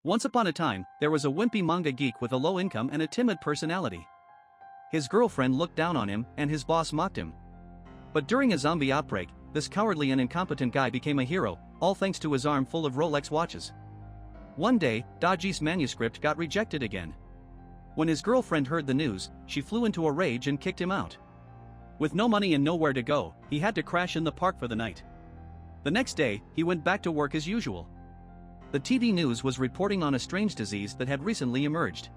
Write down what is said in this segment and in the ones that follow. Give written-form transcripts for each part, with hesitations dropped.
Once upon a time, there was a wimpy manga geek with a low income and a timid personality. His girlfriend looked down on him, and his boss mocked him. But during a zombie outbreak, this cowardly and incompetent guy became a hero, all thanks to his arm full of Rolex watches. One day, Dazhi's manuscript got rejected again. When his girlfriend heard the news, she flew into a rage and kicked him out. With no money and nowhere to go, he had to crash in the park for the night. The next day, he went back to work as usual. The TV news was reporting on a strange disease that had recently emerged.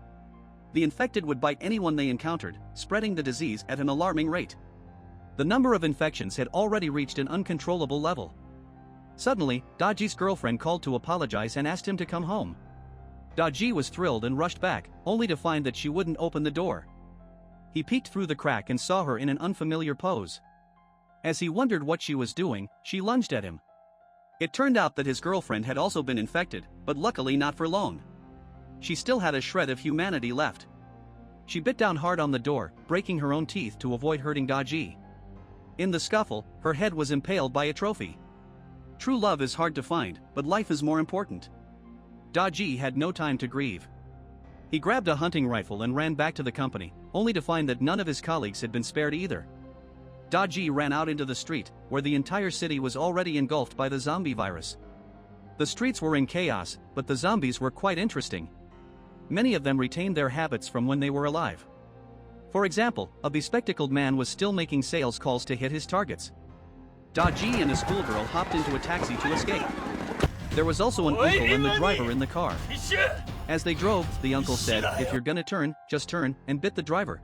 The infected would bite anyone they encountered, spreading the disease at an alarming rate. The number of infections had already reached an uncontrollable level. Suddenly, Dazhi's girlfriend called to apologize and asked him to come home. Dazhi was thrilled and rushed back, only to find that she wouldn't open the door. He peeked through the crack and saw her in an unfamiliar pose. As he wondered what she was doing, she lunged at him. It turned out that his girlfriend had also been infected, but luckily not for long. She still had a shred of humanity left. She bit down hard on the door, breaking her own teeth to avoid hurting Dazhi. In the scuffle, her head was impaled by a trophy. True love is hard to find, but life is more important. Dazhi had no time to grieve. He grabbed a hunting rifle and ran back to the company, only to find that none of his colleagues had been spared either. Dazhi ran out into the street, where the entire city was already engulfed by the zombie virus. The streets were in chaos, but the zombies were quite interesting. Many of them retained their habits from when they were alive. For example, a bespectacled man was still making sales calls to hit his targets. Dazhi and a schoolgirl hopped into a taxi to escape. There was also an uncle and the driver in the car. As they drove, the uncle said, "If you're gonna turn, just turn," and bit the driver.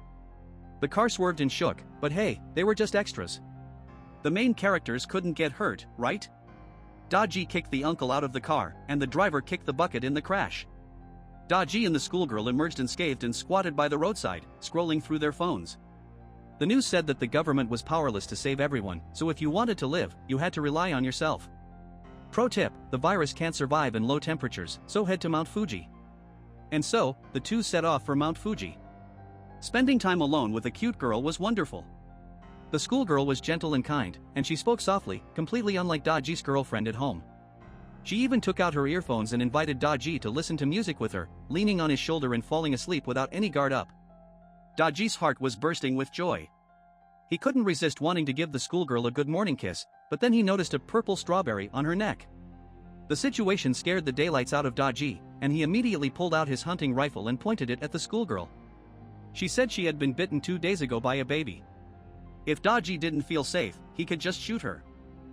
The car swerved and shook, but hey, they were just extras. The main characters couldn't get hurt, right? Dazhi kicked the uncle out of the car, and the driver kicked the bucket in the crash. Dazhi and the schoolgirl emerged unscathed and squatted by the roadside, scrolling through their phones. The news said that the government was powerless to save everyone, so if you wanted to live, you had to rely on yourself. Pro tip, the virus can't survive in low temperatures, so head to Mount Fuji. And so, the two set off for Mount Fuji. Spending time alone with a cute girl was wonderful. The schoolgirl was gentle and kind, and she spoke softly, completely unlike Dazhi's girlfriend at home. She even took out her earphones and invited Dazhi to listen to music with her, leaning on his shoulder and falling asleep without any guard up. Dazhi's heart was bursting with joy. He couldn't resist wanting to give the schoolgirl a good morning kiss, but then he noticed a purple strawberry on her neck. The situation scared the daylights out of Dazhi, and he immediately pulled out his hunting rifle and pointed it at the schoolgirl. She said she had been bitten 2 days ago by a baby. If Dazhi didn't feel safe, he could just shoot her.